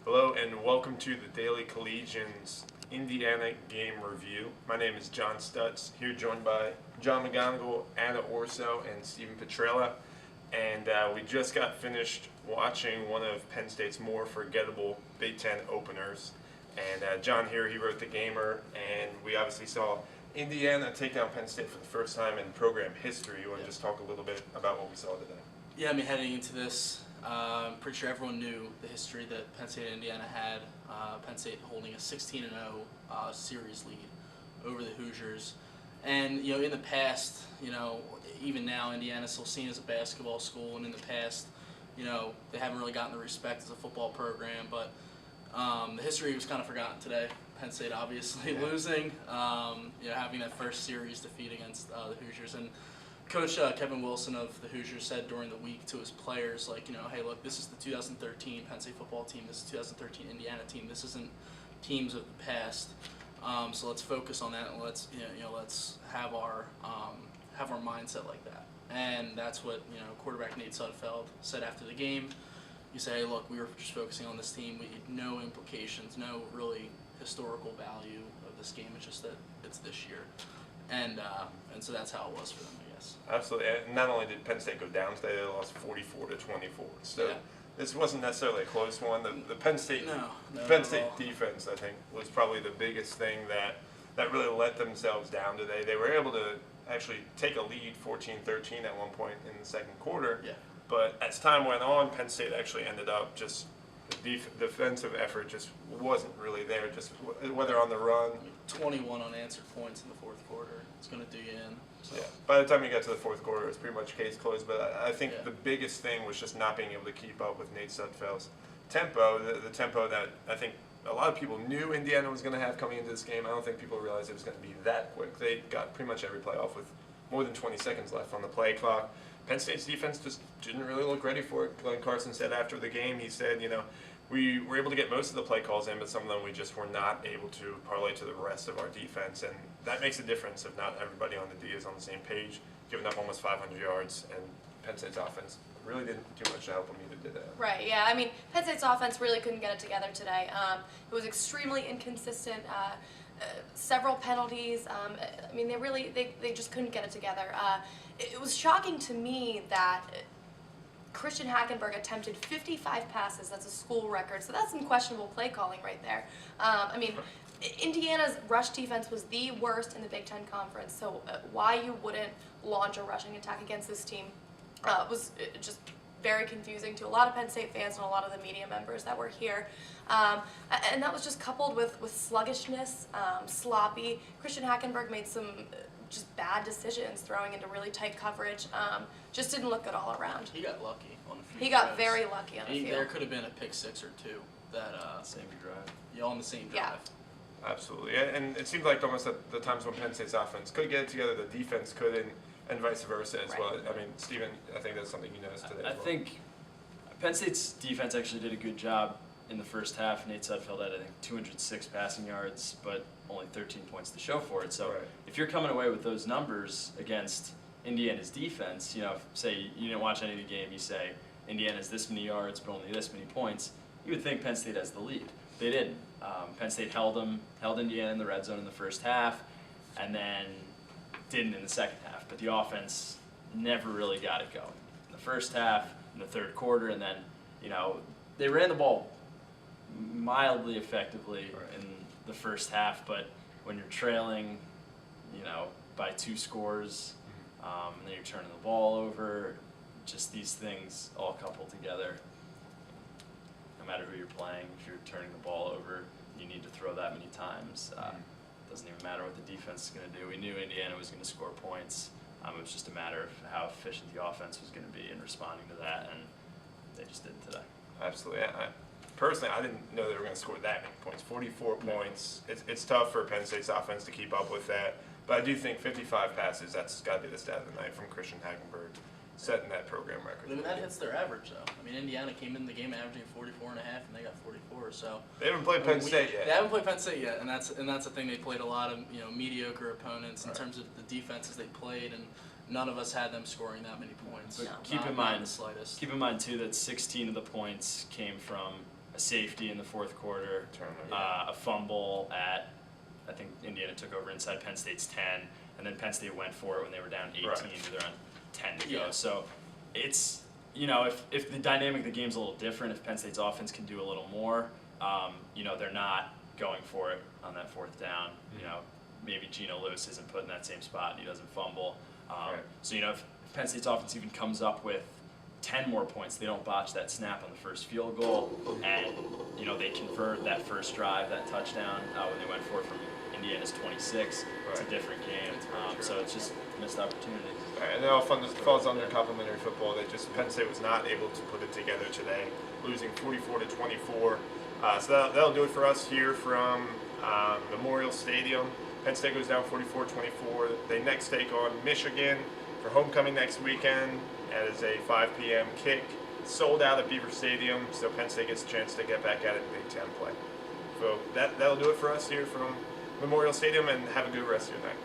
Hello and welcome to the Daily Collegian's Indiana Game Review. My name is John Stuetz, here joined by John McGonigal, Anna Orso, and Stephen Petrella. And we just got finished watching one of Penn State's more forgettable Big Ten openers. And John here, he wrote the gamer, and we obviously saw Indiana take down Penn State for the first time in program history. You want to just talk a little bit about what we saw today? Yeah, I mean, heading into this, I'm pretty sure everyone knew the history that Penn State and Indiana had. Penn State holding a 16-0 series lead over the Hoosiers. And, in the past, even now, Indiana's still seen as a basketball school, and in the past, they haven't really gotten the respect as a football program, but the history was kind of forgotten today. Penn State obviously losing, having that first series defeat against the Hoosiers. And Coach Kevin Wilson of the Hoosiers said during the week to his players, hey, look, this is the 2013 Penn State football team. This is the 2013 Indiana team. This isn't teams of the past. So let's focus on that, and let's have our mindset like that. And that's what quarterback Nate Sudfeld said after the game. You say, hey, look, we were just focusing on this team. We had no implications, no really historical value of this game. It's just that it's this year, and so that's how it was for them, I guess. Absolutely. And not only did Penn State go down today, they lost 44-24. So this wasn't necessarily a close one. The Penn State defense, I think, was probably the biggest thing that really let themselves down today. They were able to actually take a lead 14-13 at one point in the second quarter. Yeah. But as time went on, Penn State actually ended up just the defensive effort just wasn't really there. Just whether on the run, 21 unanswered points in the fourth quarter. It's going to do you in. So. Yeah. By the time you got to the fourth quarter, it was pretty much case closed. But I think the biggest thing was just not being able to keep up with Nate Sudfeld's tempo, the tempo that I think a lot of people knew Indiana was going to have coming into this game. I don't think people realized it was going to be that quick. They got pretty much every play off with more than 20 seconds left on the play clock. Penn State's defense just didn't really look ready for it. Glenn Carson said after the game, he said, we were able to get most of the play calls in, but some of them we just were not able to parlay to the rest of our defense. And that makes a difference if not everybody on the D is on the same page, giving up almost 500 yards. And Penn State's offense really didn't do much to help them either, did it? Right, yeah. I mean, Penn State's offense really couldn't get it together today. It was extremely inconsistent. Several penalties. They just couldn't get it together. It was shocking to me that Christian Hackenberg attempted 55 passes. That's a school record. So that's some questionable play calling right there. Indiana's rush defense was the worst in the Big Ten Conference. So why you wouldn't launch a rushing attack against this team was just very confusing to a lot of Penn State fans and a lot of the media members that were here. And that was just coupled with sluggishness, sloppy. Christian Hackenberg made some just bad decisions, throwing into really tight coverage. Just didn't look good all around. He got lucky on a few He got drives. very lucky on a few. There could have been a pick six or two that same drive. Yeah, on the same drive. Yeah. Absolutely. And it seemed like almost at the times when Penn State's offense could get it together, the defense couldn't, and vice versa as well. I mean, Stephen, I think that's something you noticed today. I think Penn State's defense actually did a good job in the first half. Nate Sudfeld had, I think, 206 passing yards, but only 13 points to show for it. So if you're coming away with those numbers against Indiana's defense, say you didn't watch any of the game, you say Indiana's this many yards but only this many points, you would think Penn State has the lead. They didn't. Penn State held Indiana in the red zone in the first half, and then didn't in the second half. But the offense never really got it going. In the first half, in the third quarter, and then, they ran the ball mildly effectively in the first half, but when you're trailing, by 2 scores, and then you're turning the ball over, just these things all coupled together. No matter who you're playing, if you're turning the ball over, you need to throw that many times. It doesn't even matter what the defense is going to do. We knew Indiana was going to score points. It was just a matter of how efficient the offense was going to be in responding to that, and they just did today. Absolutely. Personally, I didn't know they were going to score that many points. 44 points. It's tough for Penn State's offense to keep up with that. But I do think 55 passes, that's got to be the stat of the night from Christian Hackenberg, setting that program record. I mean, that hits their average, though. I mean, Indiana came in the game averaging 44.5, and they got 44. So they haven't played Penn State yet. They haven't played Penn State yet, and that's the thing. They played a lot of mediocre opponents in terms of the defenses they played, and none of us had them scoring that many points. But keep in mind too that 16 of the points came from a safety in the fourth quarter, Turner, a fumble at, I think Indiana took over inside Penn State's 10, and then Penn State went for it when they were down 18 Right. with around 10 to go. Yeah. So it's, you know, if the dynamic of the game's a little different, if Penn State's offense can do a little more, you know, they're not going for it on that fourth down. You know, maybe Geno Lewis isn't put in that same spot and he doesn't fumble. Right. So, you know, if Penn State's offense even comes up with 10 more points, they don't botch that snap on the first field goal, and, you know, they convert that first drive, that touchdown, when they went for it from Indiana's 26. It's a Right. different game. So it's just missed opportunities. And it all falls under complimentary football. Penn State was not able to put it together today, losing 44-24. So that'll do it for us here from Memorial Stadium. Penn State goes down 44-24. They next take on Michigan for homecoming next weekend. That is a 5 p.m. kick. Sold out at Beaver Stadium, so Penn State gets a chance to get back at it in Big Ten play. So that'll do it for us here from Memorial Stadium, and have a good rest of your night.